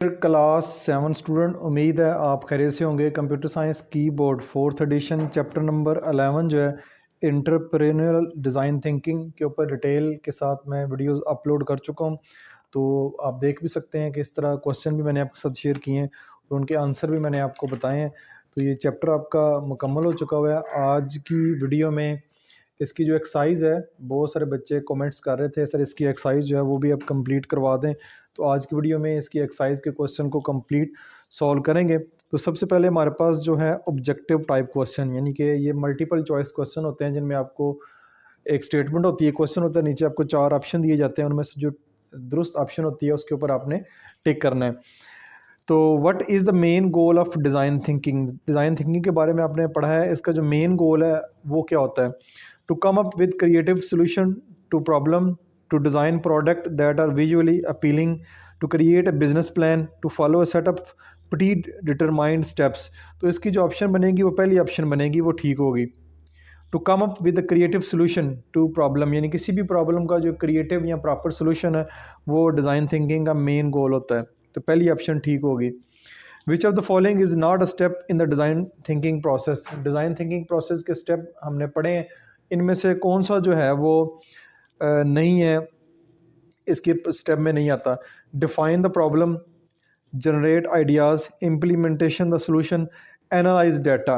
Class 7 student, उम्मीद है आप खैरियत से होंगे। Computer science keyboard 4th edition chapter number 11 जो है एंटरप्रेन्योरल डिज़ाइन थिंकिंग के ऊपर डिटेल के साथ मैं वीडियोस अपलोड कर चुका हूं। तो आप देख भी सकते हैं कि इस तरह क्वेश्चन भी मैंने आपके साथ शेयर किए हैं और उनके आंसर भी मैंने आपको बताए हैं। तो ये चैप्टर आपका मुकम्मल हो चुका हुआ है। आज की वीडियो में इसकी जो एक्सरसाइज है, बहुत सारे बच्चे कमेंट्स कर रहे थे सर इसकी एक्सरसाइज जो है वो भी आप कंप्लीट करवा दें। तो आज की वीडियो में इसकी एक्सरसाइज के क्वेश्चन को कंप्लीट सॉल्व करेंगे। तो सबसे पहले हमारे पास जो है ऑब्जेक्टिव टाइप क्वेश्चन, यानी कि ये मल्टीपल चॉइस क्वेश्चन होते हैं जिनमें आपको एक स्टेटमेंट होती है, क्वेश्चन होता है, नीचे आपको 4 ऑप्शन दिए जाते हैं, उनमें से जो दुरुस्त ऑप्शन होती है उसके ऊपर आपने टिक करना है। तो what is the main goal of design thinking? Design thinking के बारे में आपने पढ़ा है, इसका जो मेन गोल है वो क्या होता है? To come up with creative solution to problem, to design product that are visually appealing, to create a business plan, to follow a set of pre determined steps. तो इसकी जो ऑप्शन बनेगी वो पहली ऑप्शन बनेगी, वो ठीक होगी। To come up with creative solution to problem, यानी किसी भी प्रॉब्लम का जो क्रिएटिव या प्रॉपर सोल्यूशन है वो डिज़ाइन थिंकिंग का मेन गोल होता है। तो पहली ऑप्शन ठीक होगी। Which of the following is not a step in the design thinking process? Design thinking process के स्टेप हमने पढ़े हैं, इनमें से कौन सा जो है वो नहीं है, इसके स्टेप में नहीं आता? Define the problem, generate ideas, implementation the solution, analyse data.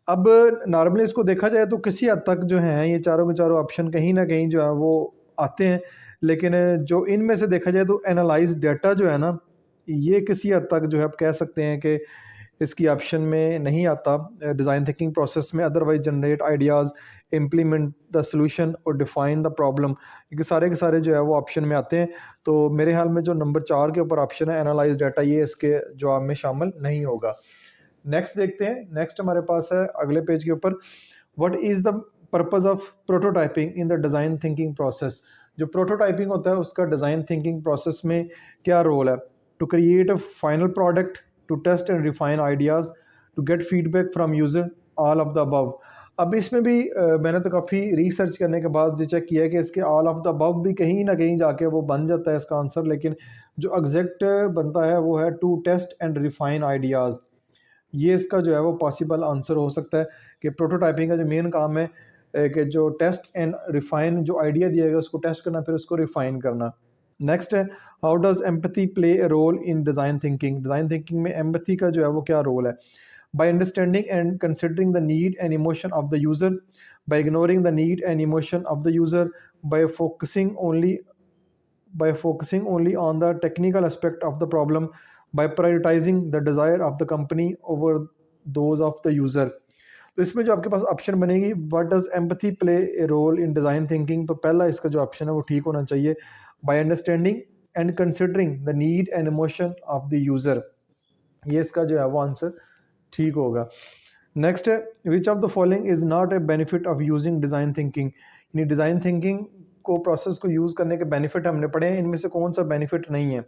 अब नॉर्मली इसको देखा जाए तो किसी हद तक जो हैं ये चारों के चारों ऑप्शन कहीं ना कहीं जो है वो आते हैं, लेकिन जो इनमें से देखा जाए तो एनालाइज डाटा जो है ना, ये किसी हद तक जो है आप कह सकते हैं कि इसकी ऑप्शन में नहीं आता डिज़ाइन थिंकिंग प्रोसेस में। Otherwise generate ideas, implement the solution और डिफाइन द प्रॉब्लम, ये सारे के सारे जो है वो ऑप्शन में आते हैं। तो मेरे ख्याल में जो नंबर 4 के ऊपर ऑप्शन है एनालाइज डाटा, ये इसके जवाब में शामिल नहीं होगा। नेक्स्ट देखते हैं। नेक्स्ट हमारे पास है अगले पेज के ऊपर, what is the purpose of prototyping in the design thinking process? जो प्रोटोटाइपिंग होता है उसका डिज़ाइन थिंकिंग प्रोसेस में क्या रोल है? To create a final product, to test and refine ideas, to get feedback from user, all of the above. अब इसमें भी मैंने तो काफ़ी रिसर्च करने के बाद जो चेक किया है कि इसके ऑल ऑफ द अबव भी कहीं ना कहीं जाके वो बन जाता है इसका आंसर, लेकिन जो एग्जैक्ट बनता है वो है to test and refine ideas. ये इसका जो है वो पॉसिबल आंसर हो सकता है कि प्रोटोटाइपिंग का जो मेन काम है कि जो टेस्ट एंड रिफाइन, जो आइडिया दिया गया उसको टेस्ट करना, फिर उसको रिफाइन करना। नेक्स्ट है, how does empathy play a role in design thinking? Design thinking में एम्पैथी का जो है वो क्या रोल है? By understanding and considering the need and emotion of the user, by ignoring the need and emotion of the user, by focusing only on the technical aspect of the problem, by prioritizing the desire of the company over those of the user। तो इसमें जो आपके पास option बनेगी, what does empathy play a role in design thinking, तो पहला इसका जो ऑप्शन है वो ठीक होना चाहिए, bye understanding and considering the need and emotion of the user, ये इसका जो है वो आंसर ठीक होगा। नेक्स्ट है, which of the following is not a benefit of using design thinking? यानी डिज़ाइन थिंकिंग को प्रोसेस को यूज़ करने के बेनिफिट हमने पढ़े हैं, इनमें से कौन सा बेनिफिट नहीं है?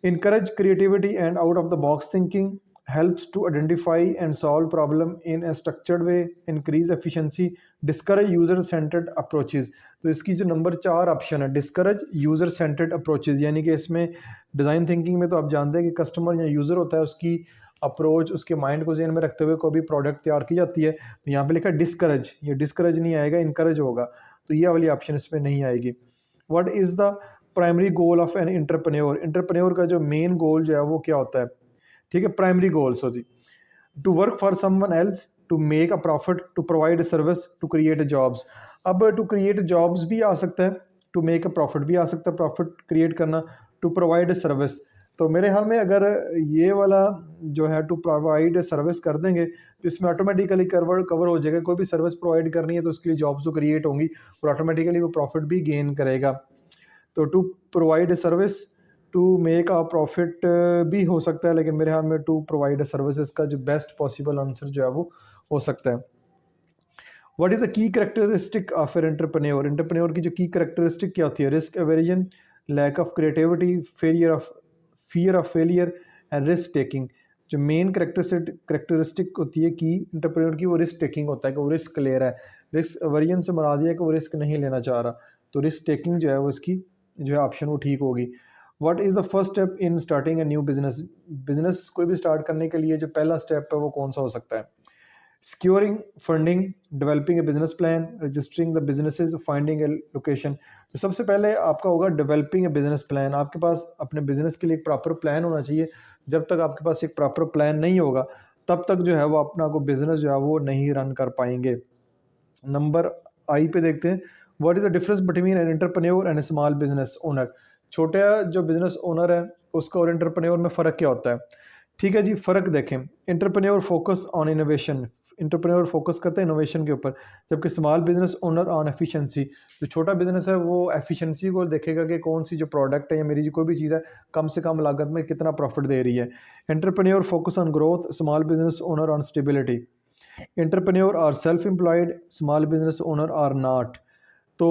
Encourage creativity and out of the box thinking, helps to identify and solve problem in a structured way, increase efficiency, discourage user centred approaches. तो इसकी जो नंबर 4 ऑप्शन है, डिस्करेज यूजर सेंटर्ड अप्रोचेज, यानी कि इसमें design thinking में तो आप जानते हैं कि कस्टमर या यूज़र होता है, उसकी अप्रोच, उसके माइंड को ज़हन में रखते हुए कोई भी प्रोडक्ट तैयार की जाती है। तो यहाँ पे लिखा है डिस्करेज, ये डिस्करेज नहीं आएगा, इनकरेज होगा, तो ये वाली ऑप्शन इसमें नहीं आएगी। What is the primary goal of an entrepreneur? Entrepreneur का जो मेन गोल जो है वो क्या होता है? ठीक है, प्राइमरी गोल, सो जी, to work for someone else, to make a profit, to provide service, to create jobs. अब टू क्रिएट जॉब्स भी आ सकता है, टू मेक अ प्रॉफिट भी आ सकता है, प्रॉफिट क्रिएट करना, टू प्रोवाइड सर्विस। तो मेरे ख्याल में अगर ये वाला जो है टू प्रोवाइड सर्विस कर देंगे तो इसमें ऑटोमेटिकली कवर हो जाएगा। कोई भी सर्विस प्रोवाइड करनी है तो उसके लिए जॉब्स तो क्रिएट होंगी और ऑटोमेटिकली वो प्रॉफिट भी गेन करेगा। तो to provide service, to make a profit भी हो सकता है, लेकिन मेरे ख्याल में टू प्रोवाइड सर्विसेज का जो बेस्ट पॉसिबल आंसर जो है वो हो सकता है। What is the key characteristic of an entrepreneur? Entrepreneur की जो की करेक्टरिस्टिक क्या होती है? Risk aversion, lack of creativity, fear of failure and risk taking. जो मेन करेक्टरिस्टिक होती है की एंटरप्रेन्योर की, वो रिस्क टेकिंग होता है कि वो रिस्क ले रहा है। रिस्क एवर्जन से मुराद है कि वो रिस्क नहीं लेना चाह रहा, तो रिस्क टेकिंग जो है वो इसकी जो है ऑप्शन वो ठीक होगी। What is the first step in starting a new business? Business कोई भी स्टार्ट करने के लिए जो पहला स्टेप है वो कौन सा हो सकता है? Securing funding, developing a business plan, registering the businesses, finding A location. तो सबसे पहले आपका होगा डेवलपिंग ए बिजनेस प्लान। आपके पास अपने बिजनेस के लिए एक प्रॉपर प्लान होना चाहिए। जब तक आपके पास एक प्रॉपर प्लान नहीं होगा तब तक जो है वो अपना को बिजनेस जो है वो नहीं रन कर पाएंगे। नंबर आई पे देखते हैं, what is the difference between an entrepreneur and A small business owner? छोटा जो बिजनेस ओनर है उसका और एंटरप्रेन्योर में फ़र्क क्या होता है? ठीक है जी, फ़र्क देखें। Entrepreneur focus on innovation, entrepreneur focus करते हैं इनोवेशन के ऊपर, जबकि small business owner on efficiency. जो छोटा बिजनेस है वो एफिशिएंसी को देखेगा कि कौन सी जो प्रोडक्ट है या मेरी जो कोई भी चीज़ है कम से कम लागत में कितना प्रॉफिट दे रही है। Entrepreneur focus on growth, small business owner on stability. Entrepreneur are self employed, small business owner are not. तो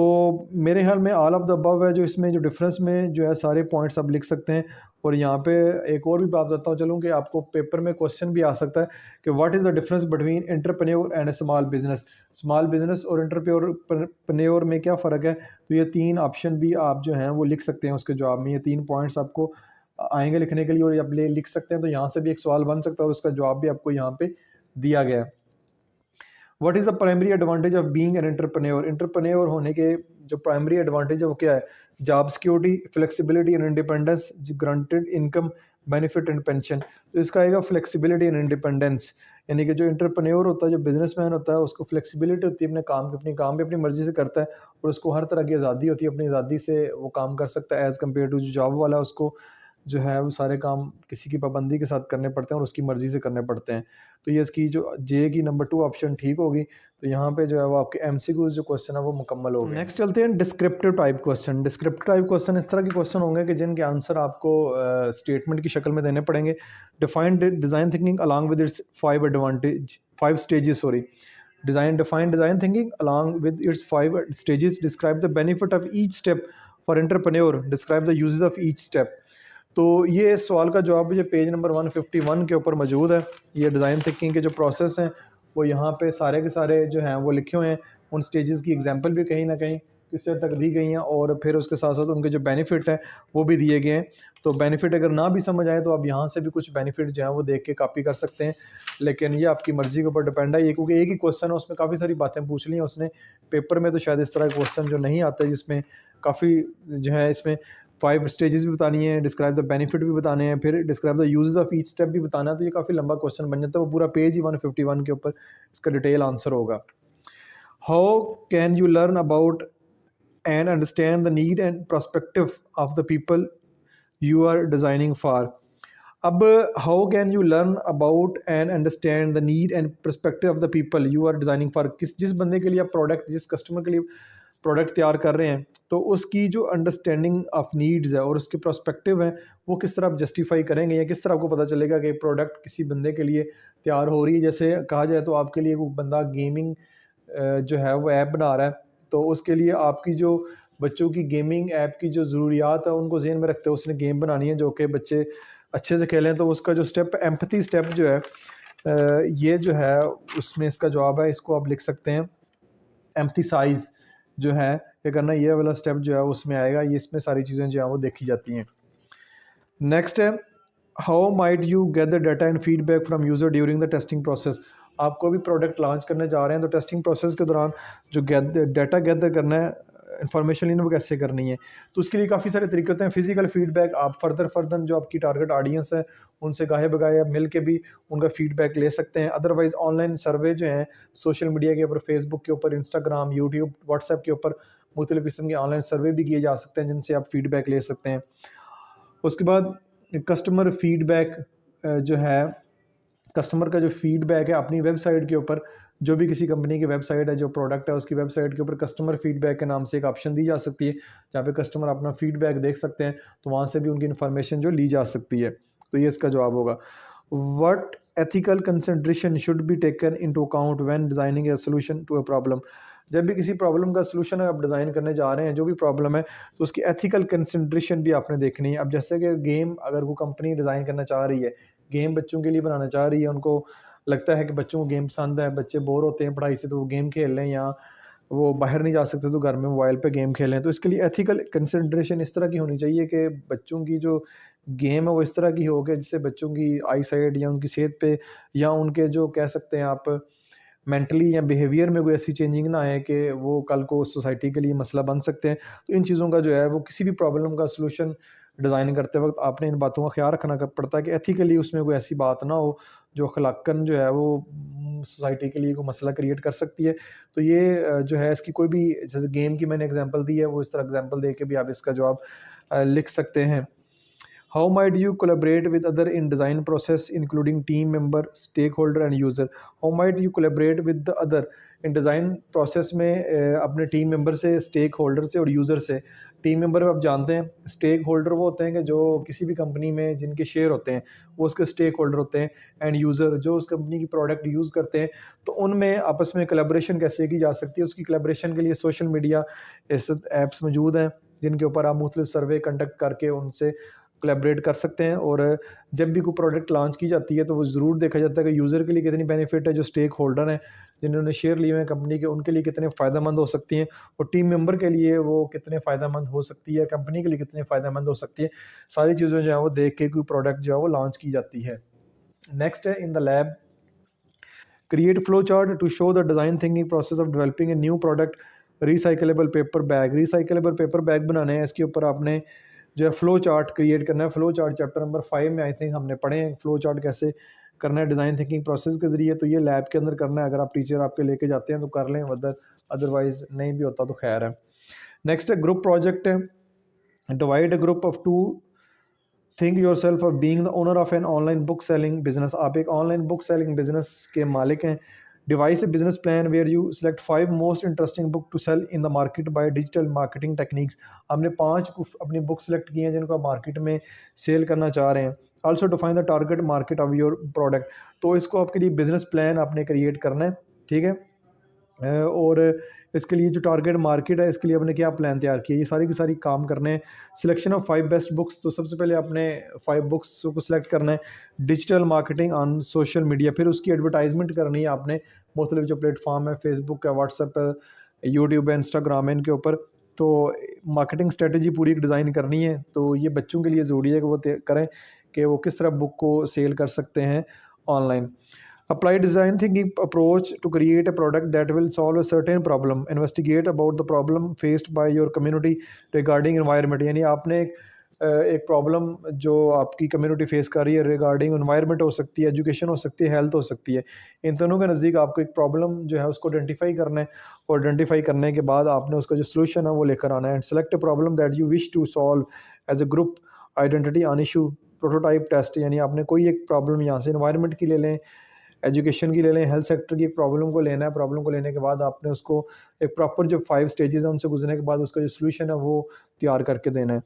मेरे ख्याल में ऑल ऑफ द अबव है जो इसमें जो डिफरेंस में जो है सारे पॉइंट्स आप लिख सकते हैं। और यहाँ पे एक और भी बात बताता हूँ चलूँ कि आपको पेपर में क्वेश्चन भी आ सकता है कि what is the difference between entrepreneur and A small business? Small business और एंटरप्रेन्योर में क्या फ़र्क है? तो ये तीन ऑप्शन भी आप जो हैं वो लिख सकते हैं उसके जवाब में। ये तीन पॉइंट्स आपको आएंगे लिखने के लिए और आप लिख सकते हैं। तो यहाँ से भी एक सवाल बन सकता है और उसका जवाब भी आपको यहाँ पे दिया गया है। What is the primary advantage of being an entrepreneur? Entrepreneur होने के जो प्राइमरी एडवांटेज है वो क्या है? Job security, flexibility and independence, granted income, benefit and pension. तो इसका आएगा फ्लेक्सिबिलिटी एंड इंडिपेंडेंस। यानी कि जो एंटरप्रेन्योर होता है, जो बिजनेसमैन होता है, उसको फ्लेक्सिबिलिटी होती है, अपने काम भी अपनी मर्जी से करता है और उसको हर तरह की आज़ादी होती है, अपनी आज़ादी से वो काम कर सकता है एज़ कम्पेयर टू जो जॉब वाला है उसको जो है वो सारे काम किसी की पाबंदी के साथ करने पड़ते हैं और उसकी मर्ज़ी से करने पड़ते हैं। तो ये इसकी जो जे की नंबर 2 ऑप्शन ठीक होगी। तो यहाँ पे जो है वो आपके एमसीक्यूज़ जो क्वेश्चन है वो मुकम्मल हो गए। नेक्स्ट चलते हैं descriptive type question. Descriptive type question इस तरह के क्वेश्चन होंगे कि जिनके आंसर आपको स्टेटमेंट की शक्ल में देने पड़ेंगे। Define design thinking along with its 5 stages define design thinking along with its 5 stages, describe the benefit of each step for entrepreneur, describe the uses of each step। तो ये सवाल का जवाब जो पेज नंबर 151 के ऊपर मौजूद है। ये डिज़ाइन थिंकिंग के जो प्रोसेस हैं वो यहाँ पे सारे के सारे जो हैं वो लिखे हुए हैं। उन स्टेजेस की एग्जांपल भी कहीं ना कहीं किससे तक दी गई हैं और फिर उसके साथ साथ उनके जो बेनिफिट हैं वो भी दिए गए हैं। तो बेनिफिट अगर ना भी समझ आए तो आप यहाँ से भी कुछ बेनिफिट जो हैं वो देख के कॉपी कर सकते हैं, लेकिन ये आपकी मर्ज़ी के ऊपर डिपेंड है। ये क्योंकि एक ही क्वेश्चन है उसमें काफ़ी सारी बातें पूछ ली हैं उसने। पेपर में तो शायद इस तरह के क्वेश्चन जो नहीं आते जिसमें काफ़ी जो है इसमें 5 स्टेजेस भी बतानी है, डिस्क्राइब द बेनिफिट भी बताने हैं, फिर describe the uses of each step भी बताना है। तो ये काफ़ी लंबा क्वेश्चन बन जाता है, वो पूरा पेज ही 151 के ऊपर इसका डिटेल आंसर होगा। How can you learn about and understand the need and perspective of the people you are designing for? अब how can you learn about and understand the need and perspective of the people you are designing for? जिस बंदे के लिए आप product, जिस customer के लिए product तैयार कर रहे हैं तो उसकी जो अंडरस्टैंडिंग ऑफ नीड्स है और उसके प्रोस्पेक्टिव है वो किस तरह आप जस्टिफाई करेंगे या किस तरह आपको पता चलेगा कि प्रोडक्ट किसी बंदे के लिए तैयार हो रही है। जैसे कहा जाए तो आपके लिए वो बंदा गेमिंग जो है वो ऐप बना रहा है, तो उसके लिए आपकी जो बच्चों की गेमिंग ऐप की जो ज़रूरियात है उनको ज़हन में रखते हुए उसने गेम बनानी है जो कि बच्चे अच्छे से खेलें। तो उसका जो स्टेप एम्पैथी स्टेप जो है ये जो है उसमें इसका जवाब है, इसको आप लिख सकते हैं एम्पथाइज जो है ये करना, ये वाला स्टेप जो है उसमें आएगा। ये इसमें सारी चीज़ें जो है वो देखी जाती हैं। नेक्स्ट है how might you gather data and feedback from user during the testing process? आपको भी प्रोडक्ट लॉन्च करने जा रहे हैं तो टेस्टिंग प्रोसेस के दौरान जो डाटा गैदर करना है, इन्फॉर्मेशन लेना वो कैसे करनी है, तो उसके लिए काफ़ी सारे तरीके होते हैं। फिजिकल फीडबैक, आप फर्दर जो आपकी टारगेट ऑडियंस है उनसे गाहे बगाए मिल के भी उनका फीडबैक ले सकते हैं। अदरवाइज़ ऑनलाइन सर्वे जो हैं सोशल मीडिया के ऊपर, फेसबुक के ऊपर, इंस्टाग्राम, यूट्यूब, व्हाट्सएप के ऊपर मुख्तलिफ़ किस्म के ऑनलाइन सर्वे भी किए जा सकते हैं जिनसे आप फीडबैक ले सकते हैं। उसके बाद कस्टमर फीडबैक जो है, कस्टमर का जो फीडबैक है अपनी वेबसाइट के ऊपर, जो भी किसी कंपनी की वेबसाइट है, जो प्रोडक्ट है उसकी वेबसाइट के ऊपर कस्टमर फीडबैक के नाम से एक ऑप्शन दी जा सकती है जहाँ पे कस्टमर अपना फीडबैक देख सकते हैं, तो वहाँ से भी उनकी इन्फॉर्मेशन जो ली जा सकती है। तो ये इसका जवाब होगा। What ethical consideration should be taken into account when designing a solution to a problem? जब भी किसी प्रॉब्लम का सोल्यूशन आप डिज़ाइन करने जा रहे हैं, जो भी प्रॉब्लम है, तो उसकी एथिकल कंसिडरेशन भी आपने देखनी है। अब जैसे कि गेम अगर वो कंपनी डिज़ाइन करना चाह रही है, गेम बच्चों के लिए बनाना चाह रही है, उनको लगता है कि बच्चों को गेम पसंद है, बच्चे बोर होते हैं पढ़ाई से तो वो गेम खेल लें या वो बाहर नहीं जा सकते तो घर में मोबाइल पे गेम खेलें। तो इसके लिए एथिकल कंसिडरेशन इस तरह की होनी चाहिए कि बच्चों की जो गेम है वो इस तरह की हो कि जिससे बच्चों की आई साइट या उनकी सेहत पे या उनके जो कह सकते हैं आप मेंटली या बिहेवियर में कोई ऐसी चेंजिंग ना आए कि वो कल को सोसाइटी के लिए मसला बन सकते हैं। तो इन चीज़ों का जो है वो किसी भी प्रॉब्लम का सलूशन डिज़ाइन करते वक्त आपने इन बातों का ख्याल रखना पड़ता है कि एथिकली उसमें कोई ऐसी बात ना हो जो अखलाकन जो है वो सोसाइटी के लिए कोई मसला क्रिएट कर सकती है। तो ये जो है इसकी कोई भी जैसे गेम की मैंने एग्जांपल दी है वो इस तरह एग्जांपल दे के भी आप इसका जवाब लिख सकते हैं। How might you collaborate with other in design process, including team member, stakeholder and user? How might you collaborate with the other in design process में अपने टीम मेंबर से, स्टेक होल्डर से और यूज़र से। टीम मेंबर आप जानते हैं, stake holder वो होते हैं कि जो किसी भी कंपनी में जिनके शेयर होते हैं वो उसके स्टेक होल्डर होते हैं। एंड यूज़र जो उस कंपनी की प्रोडक्ट यूज़ करते हैं। तो उनमें आपस में कोलैबोरेशन कैसे की जा सकती है, उसकी कोलैबोरेशन के लिए सोशल मीडिया इस वक्त ऐप्स मौजूद हैं जिनके ऊपर आप मुख्तलिफ सर्वे कंडक्ट करके उनसे कोलैबोरेट कर सकते हैं। और जब भी कोई प्रोडक्ट लॉन्च की जाती है तो वो ज़रूर देखा जाता है कि यूज़र के लिए कितनी बेनिफिट है, जो स्टेक होल्डर हैं जिन्होंने शेयर लिए हुए हैं कंपनी के उनके लिए कितने फ़ायदेमंद हो सकती हैं, और टीम मेंबर के लिए वो कितने फ़ायदेमंद हो सकती है, कंपनी के लिए कितने फ़ायदेमंद हो सकती है। सारी चीज़ें जो है वो देख के कोई प्रोडक्ट जो है वो लॉन्च की जाती है। नेक्स्ट है in the lab create flow chart to show the design thinking process of developing a new product। Recyclable paper bag बनाने हैं, इसके ऊपर आपने जो है फ्लो चार्ट क्रिएट करना है। फ्लो चार्ट चैप्टर नंबर 5 में आई थिंक हमने पढ़े हैं फ्लो चार्ट कैसे करना है डिज़ाइन थिंकिंग प्रोसेस के ज़रिए। तो ये लैब के अंदर करना है, अगर आप टीचर आपके लेके जाते हैं तो कर लें, अदरवाइज़ नहीं भी होता तो खैर है। नेक्स्ट है ग्रुप प्रोजेक्ट है, divide a group of 2। Think yourself of being the owner of an online book selling business. आप एक ऑनलाइन बुक सेलिंग बिजनेस के मालिक हैं। Devise a business plan where you select 5 most interesting book to sell in the market by digital marketing techniques. हमने 5 अपनी book select की हैं जिनको आप मार्केट में सेल करना चाह रहे हैं। Also define the target market of your product. तो इसको आपके लिए बिजनेस प्लान आपने क्रिएट करना है, ठीक है। और इसके लिए जो टारगेट मार्केट है इसके लिए आपने क्या प्लान तैयार किया, ये सारी की सारी काम करने हैं। सिलेक्शन ऑफ 5 बेस्ट बुक्स, तो सबसे पहले आपने 5 बुक्स को सिलेक्ट करना है। Digital marketing on social media, फिर उसकी एडवर्टाइजमेंट करनी है आपने मुख्तलिफ जो प्लेटफॉर्म है, फेसबुक है, व्हाट्सएप है, यूट्यूब है, इंस्टाग्राम है, इनके ऊपर। तो मार्केटिंग स्ट्रेटजी पूरी डिज़ाइन करनी है। तो ये बच्चों के लिए ज़रूरी है कि वो करें कि वो किस तरह बुक को सेल कर सकते हैं online. Apply design thinking approach to create a product that will solve a certain problem. Investigate about the problem faced by your community regarding environment। यानी आपने एक प्रॉब्लम जो आपकी कम्युनिटी फेस कर रही है रिगार्डिंग एनवायरनमेंट हो सकती है, एजुकेशन हो सकती है, हेल्थ हो सकती है। इन दोनों के नज़दीक आपको एक प्रॉब्लम जो है उसको आइडेंटिफाई करना है, और आइडेंटिफाई करने के बाद आपने उसका जो सोल्यूशन है वो लेकर आना है। And select a problem that you wish to solve as a group. Identity on issue prototype test, यानी आपने कोई एक प्रॉब्लम यहाँ से एनवायरनमेंट की ले लें, एजुकेशन की ले लें, हेल्थ सेक्टर की प्रॉब्लम को लेना है। प्रॉब्लम को लेने के बाद आपने उसको एक प्रॉपर जो 5 स्टेजेस हैं उनसे गुजरने के बाद उसका जो सोल्यूशन है वो तैयार करके देना है।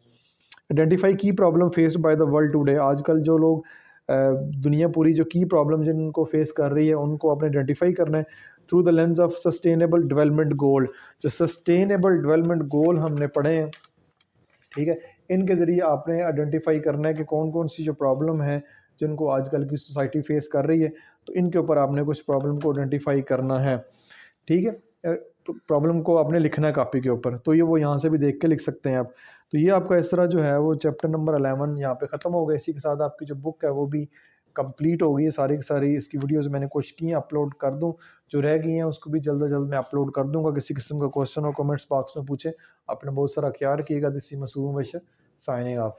आइडेंटिफाई की problem faced by the world today. आजकल जो लोग दुनिया पूरी जो की प्रॉब्लम जिनको फेस कर रही है उनको आपने आइडेंटिफाई करना है through the lens of sustainable development goal. जो सस्टेनेबल डेवलपमेंट गोल हमने पढ़े हैं, ठीक है, इनके ज़रिए आपने आइडेंटिफाई करना है कि कौन कौन सी जो प्रॉब्लम है जिनको आजकल की सोसाइटी फेस कर रही है। तो इनके ऊपर आपने कुछ प्रॉब्लम को आइडेंटिफाई करना है, ठीक है। प्रॉब्लम को आपने लिखना है कापी के ऊपर, तो ये वो यहाँ से भी देख के लिख सकते हैं आप। तो ये आपका इस तरह जो है वो चैप्टर नंबर 11 यहाँ पे ख़त्म हो गया। इसी के साथ आपकी जो बुक है वो भी कंप्लीट हो गई है सारी की सारी। इसकी वीडियोस मैंने कोशिश की हैं अपलोड कर दूं, जो रह गई हैं उसको भी जल्द से जल्द मैं अपलोड कर दूंगा। किसी किस्म का क्वेश्चन हो कमेंट्स बॉक्स में पूछें। आपने बहुत सारा ख्याल रखिएगा। This is Masoom Bashar signing of.